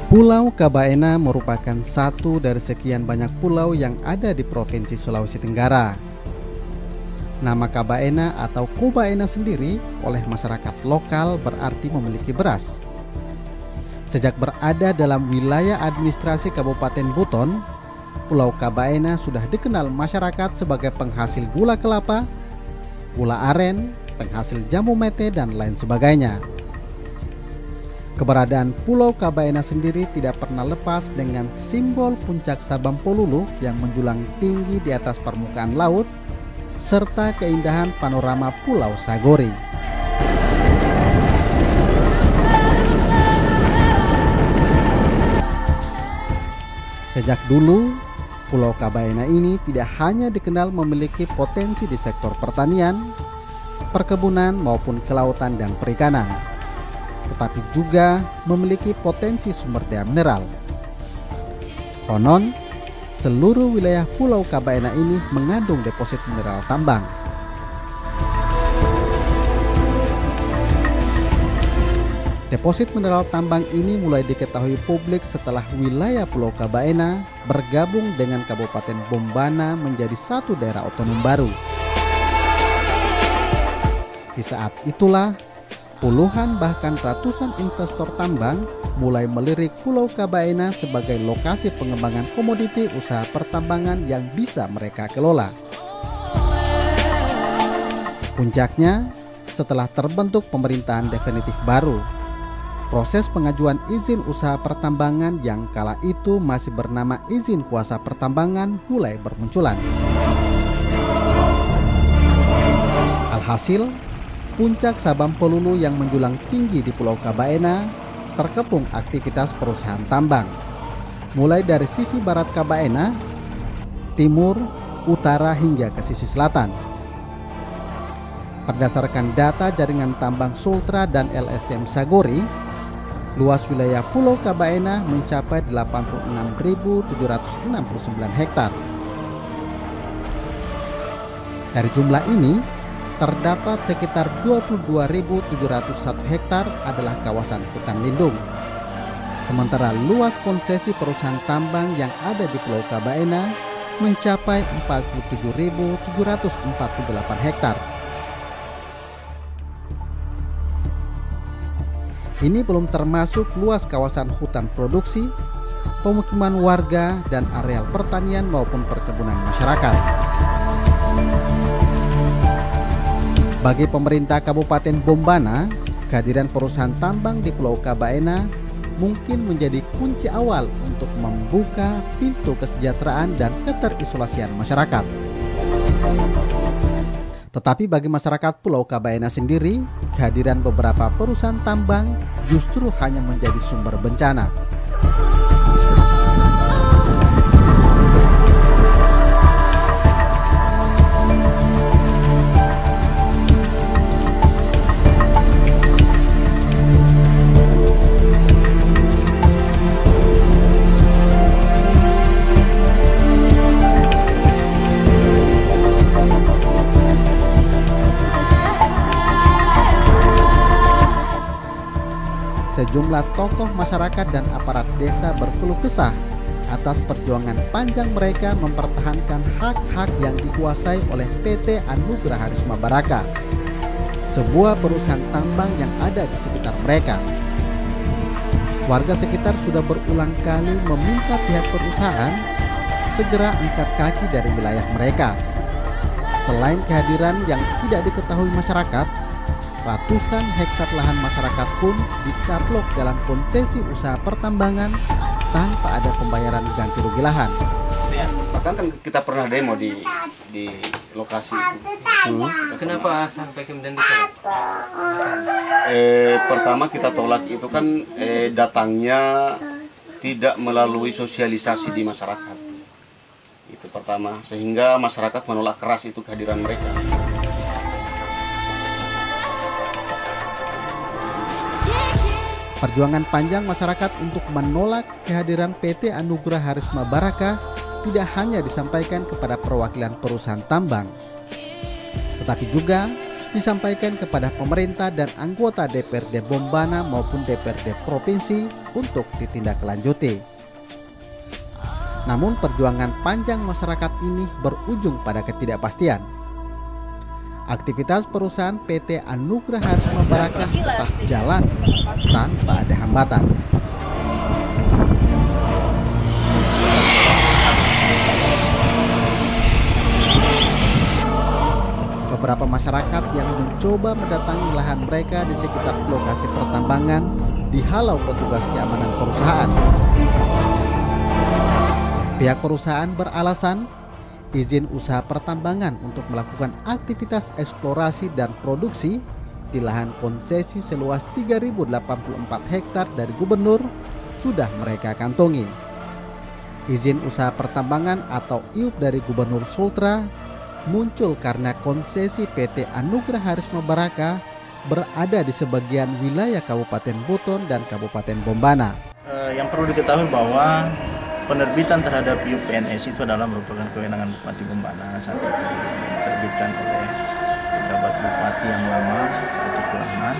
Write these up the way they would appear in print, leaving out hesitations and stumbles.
Pulau Kabaena merupakan satu dari sekian banyak pulau yang ada di Provinsi Sulawesi Tenggara. Nama Kabaena atau Kobaena sendiri oleh masyarakat lokal berarti memiliki beras. Sejak berada dalam wilayah administrasi Kabupaten Buton, Pulau Kabaena sudah dikenal masyarakat sebagai penghasil gula kelapa, gula aren, penghasil jamu mete, dan lain sebagainya. Keberadaan Pulau Kabaena sendiri tidak pernah lepas dengan simbol puncak Sabam Polulu yang menjulang tinggi di atas permukaan laut, serta keindahan panorama Pulau Sagori. Sejak dulu, Pulau Kabaena ini tidak hanya dikenal memiliki potensi di sektor pertanian, perkebunan maupun kelautan dan perikanan, tetapi juga memiliki potensi sumber daya mineral. Konon, seluruh wilayah Pulau Kabaena ini mengandung deposit mineral tambang. Deposit mineral tambang ini mulai diketahui publik setelah wilayah Pulau Kabaena bergabung dengan Kabupaten Bombana menjadi satu daerah otonom baru. Di saat itulah, puluhan bahkan ratusan investor tambang mulai melirik Pulau Kabaena sebagai lokasi pengembangan komoditi usaha pertambangan yang bisa mereka kelola. Puncaknya, setelah terbentuk pemerintahan definitif baru, proses pengajuan izin usaha pertambangan yang kala itu masih bernama izin kuasa pertambangan mulai bermunculan. Alhasil, puncak Sabam Polulu yang menjulang tinggi di Pulau Kabaena terkepung aktivitas perusahaan tambang, mulai dari sisi barat Kabaena, timur, utara hingga ke sisi selatan. Berdasarkan data jaringan tambang Sultra dan LSM Sagori, luas wilayah Pulau Kabaena mencapai 86.769 hektar. Dari jumlah ini, terdapat sekitar 22.701 hektar adalah kawasan hutan lindung. Sementara luas konsesi perusahaan tambang yang ada di Pulau Kabaena mencapai 47.748 hektar. Ini belum termasuk luas kawasan hutan produksi, pemukiman warga, dan areal pertanian maupun perkebunan masyarakat. Bagi pemerintah Kabupaten Bombana, kehadiran perusahaan tambang di Pulau Kabaena mungkin menjadi kunci awal untuk membuka pintu kesejahteraan dan keterisolasian masyarakat. Tetapi bagi masyarakat Pulau Kabaena sendiri, kehadiran beberapa perusahaan tambang justru hanya menjadi sumber bencana. Sejumlah tokoh masyarakat dan aparat desa berkeluh kesah atas perjuangan panjang mereka mempertahankan hak-hak yang dikuasai oleh PT Anugrah Harisma Baraka, sebuah perusahaan tambang yang ada di sekitar mereka. Warga sekitar sudah berulang kali meminta pihak perusahaan segera angkat kaki dari wilayah mereka. Selain kehadiran yang tidak diketahui masyarakat, ratusan hektar lahan masyarakat pun dicaplok dalam konsesi usaha pertambangan tanpa ada pembayaran ganti rugi lahan. Bahkan kan kita pernah demo di lokasi itu. Kenapa sampai kemudian ditolak? Pertama kita tolak itu kan datangnya tidak melalui sosialisasi di masyarakat. Itu pertama, sehingga masyarakat menolak keras itu kehadiran mereka. Perjuangan panjang masyarakat untuk menolak kehadiran PT Anugrah Harisma Baraka tidak hanya disampaikan kepada perwakilan perusahaan tambang, tetapi juga disampaikan kepada pemerintah dan anggota DPRD Bombana maupun DPRD Provinsi untuk ditindaklanjuti. Namun perjuangan panjang masyarakat ini berujung pada ketidakpastian. Aktivitas perusahaan PT Anugrah Harisma Barakah tetap jalan tanpa ada hambatan. Beberapa masyarakat yang mencoba mendatangi lahan mereka di sekitar lokasi pertambangan dihalau petugas keamanan perusahaan. Pihak perusahaan beralasan izin usaha pertambangan untuk melakukan aktivitas eksplorasi dan produksi di lahan konsesi seluas 3.084 hektar dari gubernur sudah mereka kantongi. Izin usaha pertambangan atau IUP dari Gubernur Sultra muncul karena konsesi PT Anugrah Harisma Barakah berada di sebagian wilayah Kabupaten Buton dan Kabupaten Bombana. Yang perlu diketahui bahwa penerbitan terhadap IUP PNS itu adalah merupakan kewenangan Bupati Bombana saat itu, diterbitkan oleh pejabat Bupati yang lama, PT Kulaman.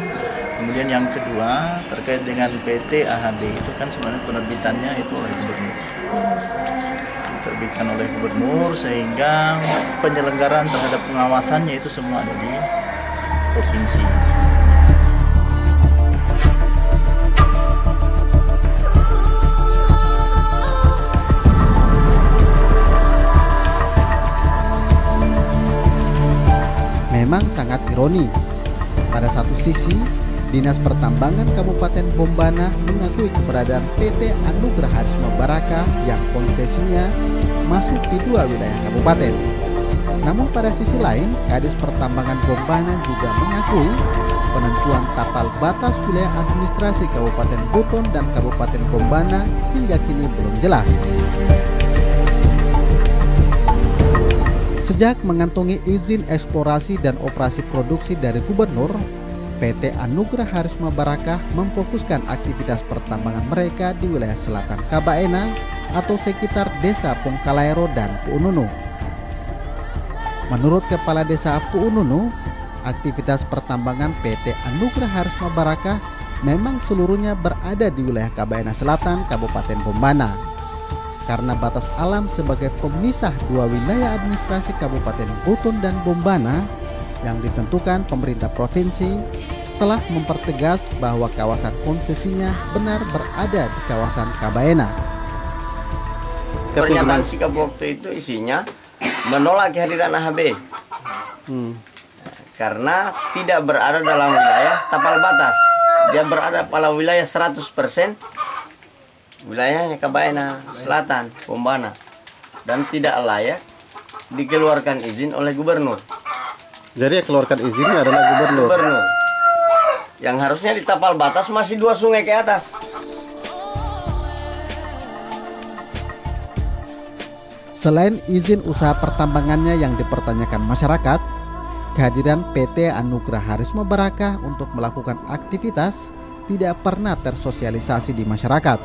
Kemudian yang kedua terkait dengan PT AHB itu kan sebenarnya penerbitannya itu oleh Gubernur. Diterbitkan oleh Gubernur sehingga penyelenggaraan terhadap pengawasannya itu semua ada di provinsi. Memang sangat ironi. Pada satu sisi, Dinas Pertambangan Kabupaten Bombana mengakui keberadaan PT Anugrah Harisma Barakah yang konsesinya masuk di 2 wilayah kabupaten. Namun pada sisi lain, Kadis Pertambangan Bombana juga mengakui penentuan tapal batas wilayah administrasi Kabupaten Buton dan Kabupaten Bombana hingga kini belum jelas. Sejak mengantongi izin eksplorasi dan operasi produksi dari Gubernur, PT Anugrah Harisma Barakah memfokuskan aktivitas pertambangan mereka di wilayah selatan Kabaena atau sekitar desa Pongkalaero dan Puununu. Menurut Kepala Desa Puununu, aktivitas pertambangan PT Anugrah Harisma Barakah memang seluruhnya berada di wilayah Kabaena Selatan, Kabupaten Bombana. Karena batas alam sebagai pemisah 2 wilayah administrasi Kabupaten Buton dan Bombana yang ditentukan pemerintah provinsi telah mempertegas bahwa kawasan konsesinya benar berada di kawasan Kabaena. Pernyataan sikap waktu itu isinya menolak kehadiran AHB karena tidak berada dalam wilayah tapal batas. Dia berada pada wilayah 100% wilayahnya Kabaena Selatan, Bombana, dan tidak layak dikeluarkan izin oleh Gubernur. Jadi yang keluarkan izinnya adalah Gubernur. Yang harusnya di tapal batas masih 2 sungai ke atas. Selain izin usaha pertambangannya yang dipertanyakan masyarakat, kehadiran PT Anugrah Harisma Barakah untuk melakukan aktivitas tidak pernah tersosialisasi di masyarakat.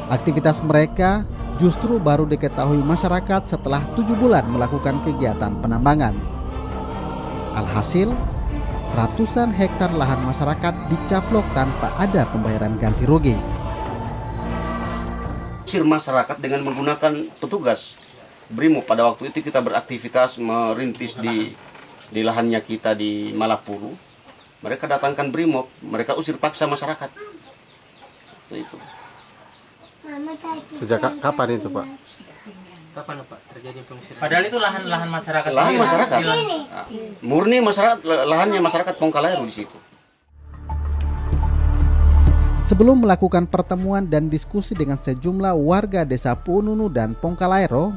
Aktivitas mereka justru baru diketahui masyarakat setelah 7 bulan melakukan kegiatan penambangan. Alhasil, ratusan hektar lahan masyarakat dicaplok tanpa ada pembayaran ganti rugi. Usir masyarakat dengan menggunakan petugas Brimob. Pada waktu itu kita beraktivitas merintis di lahannya kita di Malapuru. Mereka datangkan Brimob, mereka usir paksa masyarakat. Itu. Sejak kapan itu, Pak? Kapan Pak terjadi pengusiran? Padahal itu lahan masyarakat. Lahan masyarakat. Murni masyarakat, lahannya masyarakat Pongkalaero di situ. Sebelum melakukan pertemuan dan diskusi dengan sejumlah warga desa Puununu dan Pongkalaero,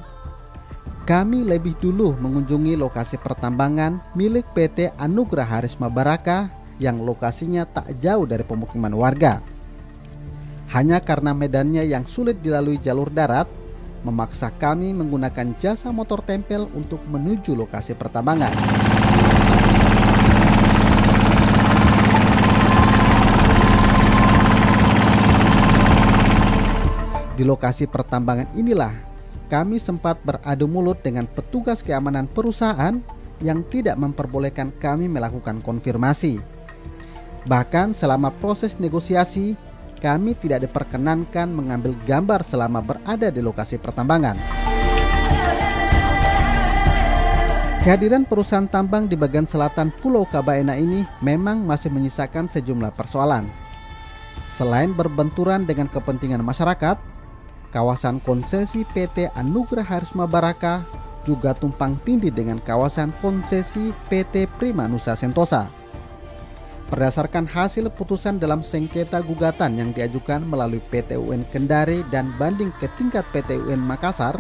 kami lebih dulu mengunjungi lokasi pertambangan milik PT Anugrah Harisma Barakah yang lokasinya tak jauh dari pemukiman warga. Hanya karena medannya yang sulit dilalui jalur darat, memaksa kami menggunakan jasa motor tempel untuk menuju lokasi pertambangan. Di lokasi pertambangan inilah kami sempat beradu mulut dengan petugas keamanan perusahaan yang tidak memperbolehkan kami melakukan konfirmasi. Bahkan selama proses negosiasi, kami tidak diperkenankan mengambil gambar selama berada di lokasi pertambangan. Kehadiran perusahaan tambang di bagian selatan Pulau Kabaena ini memang masih menyisakan sejumlah persoalan. Selain berbenturan dengan kepentingan masyarakat, kawasan konsesi PT Anugrah Harisma Baraka juga tumpang tindih dengan kawasan konsesi PT Prima Nusa Sentosa. Berdasarkan hasil putusan dalam sengketa gugatan yang diajukan melalui PT UN Kendari dan banding ke tingkat PT UN Makassar,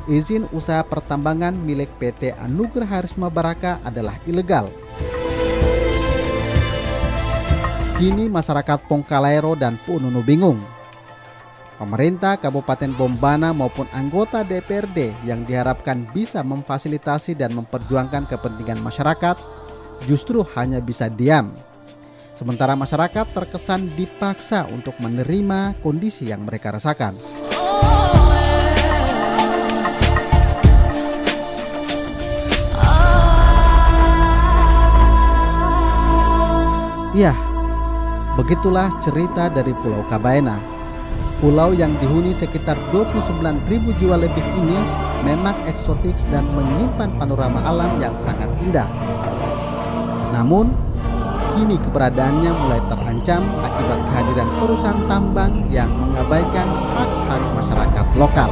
izin usaha pertambangan milik PT Anugrah Harisma Baraka adalah ilegal. Kini masyarakat Pongkalairo dan Pununu bingung. Pemerintah Kabupaten Bombana maupun anggota DPRD yang diharapkan bisa memfasilitasi dan memperjuangkan kepentingan masyarakat justru hanya bisa diam. Sementara masyarakat terkesan dipaksa untuk menerima kondisi yang mereka rasakan. Ya, begitulah cerita dari Pulau Kabaena. Pulau yang dihuni sekitar 29.000 jiwa lebih ini memang eksotik dan menyimpan panorama alam yang sangat indah. Namun, kini keberadaannya mulai terancam akibat kehadiran perusahaan tambang yang mengabaikan hak-hak masyarakat lokal.